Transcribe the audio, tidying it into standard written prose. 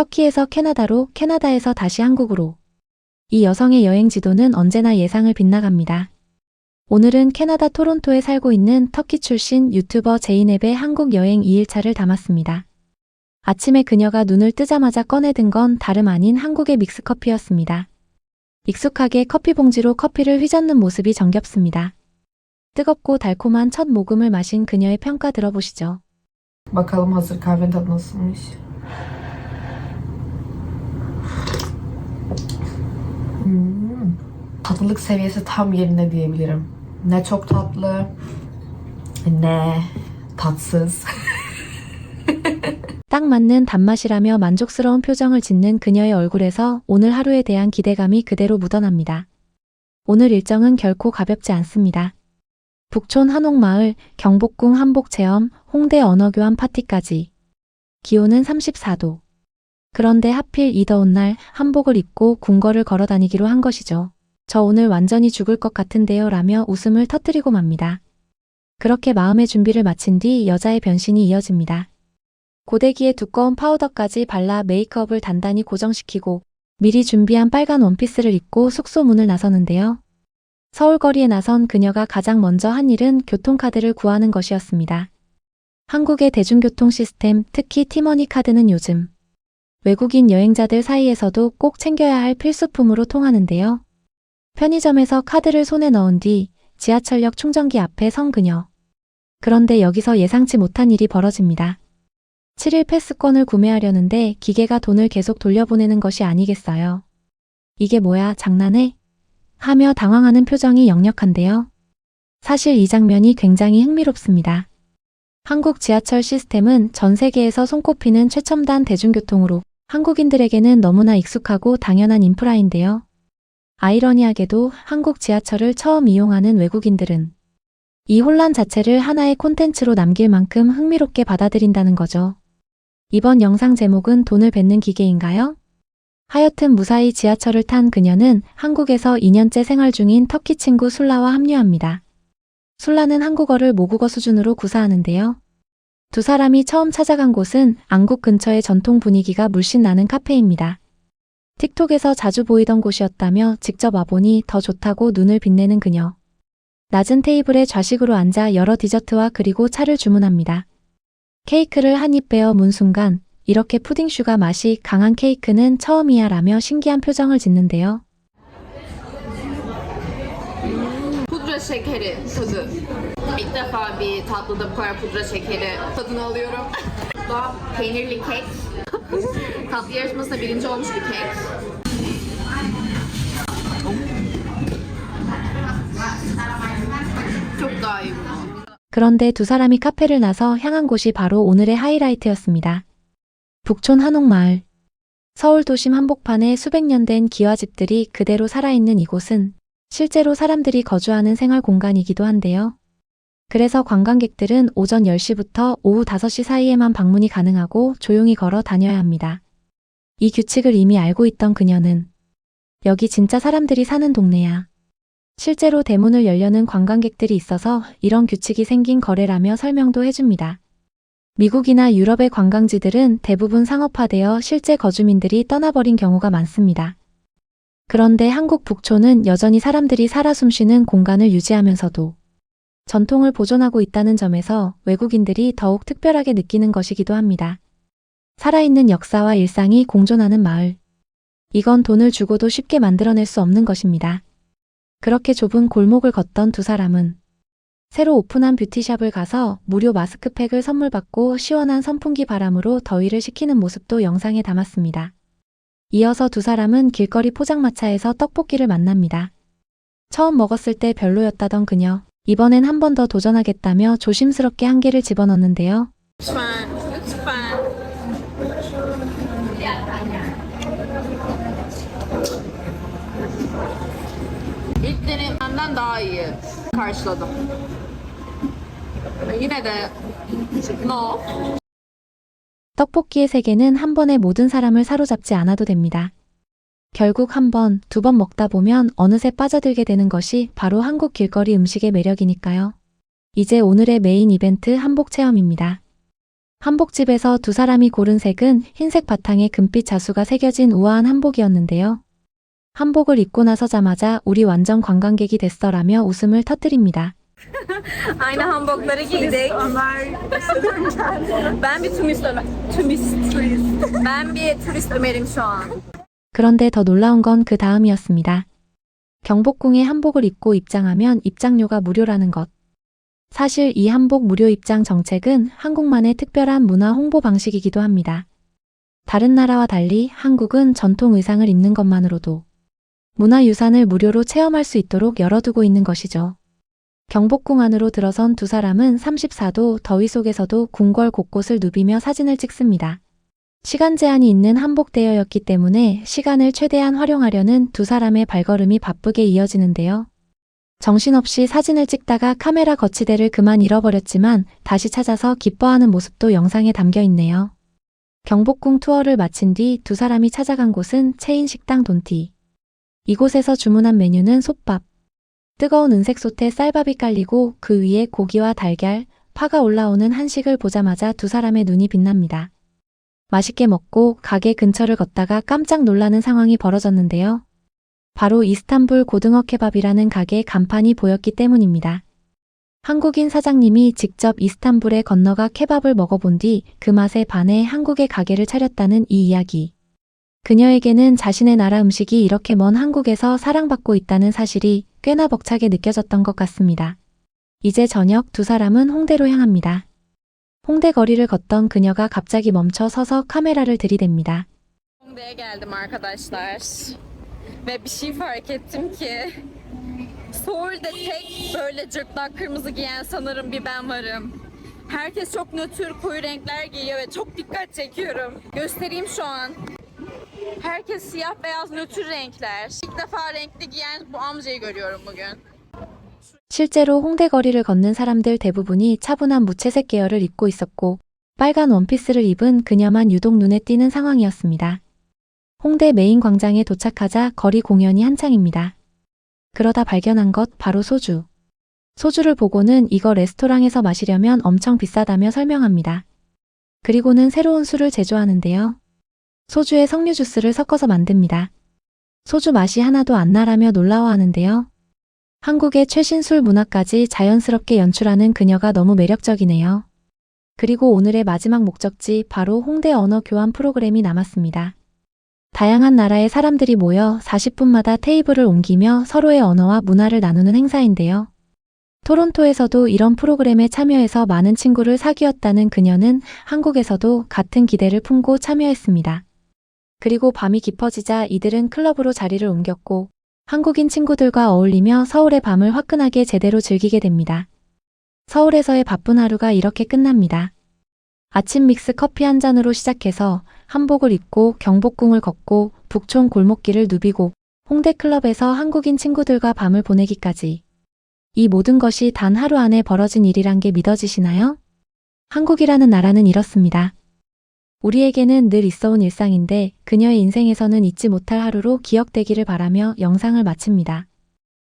터키에서 캐나다로, 캐나다에서 다시 한국으로. 이 여성의 여행 지도는 언제나 예상을 빗나갑니다. 오늘은 캐나다 토론토에 살고 있는 터키 출신 유튜버 제이넵의 한국 여행 2일차를 담았습니다. 아침에 그녀가 눈을 뜨자마자 꺼내든 건 다름 아닌 한국의 믹스커피였습니다. 익숙하게 커피 봉지로 커피를 휘젓는 모습이 정겹습니다. 뜨겁고 달콤한 첫 모금을 마신 그녀의 평가 들어보시죠. Bakalım hazır kahvenin tadı nasılmış. Tatlılık seviyesi tam yerinde diyebilirim. Ne çok tatlı, ne tatsız. 딱 맞는 단맛이라며 만족스러운 표정을 짓는 그녀의 얼굴에서 오늘 하루에 대한 기대감이 그대로 묻어납니다. 오늘 일정은 결코 가볍지 않습니다. 북촌 한옥마을, 경복궁 한복체험, 홍대 언어교환 파티까지. 기온은 34도. 그런데 하필 이 더운 날 한복을 입고 궁궐을 걸어 다니기로 한 것이죠. 저 오늘 완전히 죽을 것 같은데요 라며 웃음을 터뜨리고 맙니다. 그렇게 마음의 준비를 마친 뒤 여자의 변신이 이어집니다. 고데기에 두꺼운 파우더까지 발라 메이크업을 단단히 고정시키고 미리 준비한 빨간 원피스를 입고 숙소 문을 나서는데요. 서울 거리에 나선 그녀가 가장 먼저 한 일은 교통카드를 구하는 것이었습니다. 한국의 대중교통 시스템, 특히 티머니 카드는 요즘 외국인 여행자들 사이에서도 꼭 챙겨야 할 필수품으로 통하는데요. 편의점에서 카드를 손에 넣은 뒤 지하철역 충전기 앞에 선 그녀. 그런데 여기서 예상치 못한 일이 벌어집니다. 7일 패스권을 구매하려는데 기계가 돈을 계속 돌려보내는 것이 아니겠어요. 이게 뭐야, 장난해? 하며 당황하는 표정이 역력한데요. 사실 이 장면이 굉장히 흥미롭습니다. 한국 지하철 시스템은 전 세계에서 손꼽히는 최첨단 대중교통으로 한국인들에게는 너무나 익숙하고 당연한 인프라인데요. 아이러니하게도 한국 지하철을 처음 이용하는 외국인들은 이 혼란 자체를 하나의 콘텐츠로 남길 만큼 흥미롭게 받아들인다는 거죠. 이번 영상 제목은 돈을 뱉는 기계인가요? 하여튼 무사히 지하철을 탄 그녀는 한국에서 2년째 생활 중인 터키 친구 술라와 합류합니다. 술라는 한국어를 모국어 수준으로 구사하는데요. 두 사람이 처음 찾아간 곳은 안국 근처의 전통 분위기가 물씬 나는 카페입니다. 틱톡에서 자주 보이던 곳이었다며 직접 와보니 더 좋다고 눈을 빛내는 그녀. 낮은 테이블에 좌식으로 앉아 여러 디저트와 그리고 차를 주문합니다. 케이크를 한 입 베어 문 순간 이렇게 푸딩슈가 맛이 강한 케이크는 처음이야 라며 신기한 표정을 짓는데요. Pudra şekeri tadı. İlk defa bir tatlıda bu kadar pudra şekeri tadını alıyorum. Bu da peynirli kek. Tatlı yarışmasında birinci olmuş bir kek. Çok daha iyi bunu. 그런데 두 사람이 카페를 나서 향한 곳이 바로 오늘의 하이라이트였습니다. 북촌 한옥마을. 서울 도심 한복판에 수백 년 된 기와집들이 그대로 살아있는 이곳은 실제로 사람들이 거주하는 생활 공간이기도 한데요. 그래서 관광객들은 오전 10시부터 오후 5시 사이에만 방문이 가능하고 조용히 걸어 다녀야 합니다. 이 규칙을 이미 알고 있던 그녀는 여기 진짜 사람들이 사는 동네야. 실제로 대문을 열려는 관광객들이 있어서 이런 규칙이 생긴 거래라며 설명도 해줍니다. 미국이나 유럽의 관광지들은 대부분 상업화되어 실제 거주민들이 떠나버린 경우가 많습니다. 그런데 한국 북촌은 여전히 사람들이 살아 숨쉬는 공간을 유지하면서도 전통을 보존하고 있다는 점에서 외국인들이 더욱 특별하게 느끼는 것이기도 합니다. 살아있는 역사와 일상이 공존하는 마을. 이건 돈을 주고도 쉽게 만들어낼 수 없는 것입니다. 그렇게 좁은 골목을 걷던 두 사람은 새로 오픈한 뷰티샵을 가서 무료 마스크팩을 선물 받고 시원한 선풍기 바람으로 더위를 식히는 모습도 영상에 담았습니다. 이어서 두 사람은 길거리 포장마차에서 떡볶이를 만납니다. 처음 먹었을 때 별로였다던 그녀, 이번엔 한 번 더 도전하겠다며 조심스럽게 한 개를 집어넣는데요. Lütfen, lütfen. İlk denememden daha iyi karşıladım. Yine de no. 떡볶이의 세계는 한 번에 모든 사람을 사로잡지 않아도 됩니다. 결국 한 번, 두 번 먹다 보면 어느새 빠져들게 되는 것이 바로 한국 길거리 음식의 매력이니까요. 이제 오늘의 메인 이벤트 한복 체험입니다. 한복집에서 두 사람이 고른 색은 흰색 바탕에 금빛 자수가 새겨진 우아한 한복이었는데요. 한복을 입고 나서자마자 우리 완전 관광객이 됐어라며 웃음을 터뜨립니다. Aynı hanbokları giydik. Ben bir turist Ömer'im şu an. 그런데 더 놀라운 건 그 다음이었습니다. 경복궁에 한복을 입고 입장하면 입장료가 무료라는 것. 사실 이 한복 무료 입장 정책은 한국만의 특별한 문화 홍보 방식이기도 합니다. 다른 나라와 달리 한국은 전통 의상을 입는 것만으로도 문화유산을 무료로 체험할 수 있도록 열어두고 있는 것이죠. 경복궁 안으로 들어선 두 사람은 34도 더위 속에서도 궁궐 곳곳을 누비며 사진을 찍습니다. 시간 제한이 있는 한복 대여였기 때문에 시간을 최대한 활용하려는 두 사람의 발걸음이 바쁘게 이어지는데요. 정신없이 사진을 찍다가 카메라 거치대를 그만 잃어버렸지만 다시 찾아서 기뻐하는 모습도 영상에 담겨 있네요. 경복궁 투어를 마친 뒤 두 사람이 찾아간 곳은 체인 식당 돈티. 이곳에서 주문한 메뉴는 솥밥. 뜨거운 은색 솥에 쌀밥이 깔리고 그 위에 고기와 달걀, 파가 올라오는 한식을 보자마자 두 사람의 눈이 빛납니다. 맛있게 먹고 가게 근처를 걷다가 깜짝 놀라는 상황이 벌어졌는데요. 바로 이스탄불 고등어 케밥이라는 가게 간판이 보였기 때문입니다. 한국인 사장님이 직접 이스탄불에 건너가 케밥을 먹어본 뒤 그 맛에 반해 한국에 가게를 차렸다는 이 이야기. 그녀에게는 자신의 나라 음식이 이렇게 먼 한국에서 사랑받고 있다는 사실이 꽤나 벅차게 느껴졌던 것 같습니다. 이제 저녁 두 사람은 홍대로 향합니다. 홍대 거리를 걷던 그녀가 갑자기 멈춰 서서 카메라를 들이댑니다. Hongdae'ye geldim arkadaşlar. Ve bir şey fark ettim ki Seul'de tek böyle cırtlak kırmızı giyen sanırım bir ben varım. Herkes çok nötr koyu renkler giyiyor ve çok dikkat çekiyorum. Göstereyim şu an. Herkes siyah beyaz nötr renkler. İlk defa renkli giyen bu amcayı görüyorum bugün. 실제로 홍대 거리를 걷는 사람들 대부분이 차분한 무채색 계열을 입고 있었고 빨간 원피스를 입은 그녀만 유독 눈에 띄는 상황이었습니다. 홍대 메인 광장에 도착하자 거리 공연이 한창입니다. 그러다 발견한 것 바로 소주. 소주를 보고는 이거 레스토랑에서 마시려면 엄청 비싸다며 설명합니다. 그리고는 새로운 술을 제조하는데요. 소주에 석류 주스를 섞어서 만듭니다. 소주 맛이 하나도 안 나라며 놀라워하는데요. 한국의 최신 술 문화까지 자연스럽게 연출하는 그녀가 너무 매력적이네요. 그리고 오늘의 마지막 목적지 바로 홍대 언어 교환 프로그램이 남았습니다. 다양한 나라의 사람들이 모여 40분마다 테이블을 옮기며 서로의 언어와 문화를 나누는 행사인데요. 토론토에서도 이런 프로그램에 참여해서 많은 친구를 사귀었다는 그녀는 한국에서도 같은 기대를 품고 참여했습니다. 그리고 밤이 깊어지자 이들은 클럽으로 자리를 옮겼고 한국인 친구들과 어울리며 서울의 밤을 화끈하게 제대로 즐기게 됩니다. 서울에서의 바쁜 하루가 이렇게 끝납니다. 아침 믹스 커피 한 잔으로 시작해서 한복을 입고 경복궁을 걷고 북촌 골목길을 누비고 홍대 클럽에서 한국인 친구들과 밤을 보내기까지. 이 모든 것이 단 하루 안에 벌어진 일이란 게 믿어지시나요? 한국이라는 나라는 이렇습니다. 우리에게는 늘 있어온 일상인데 그녀의 인생에서는 잊지 못할 하루로 기억되기를 바라며 영상을 마칩니다.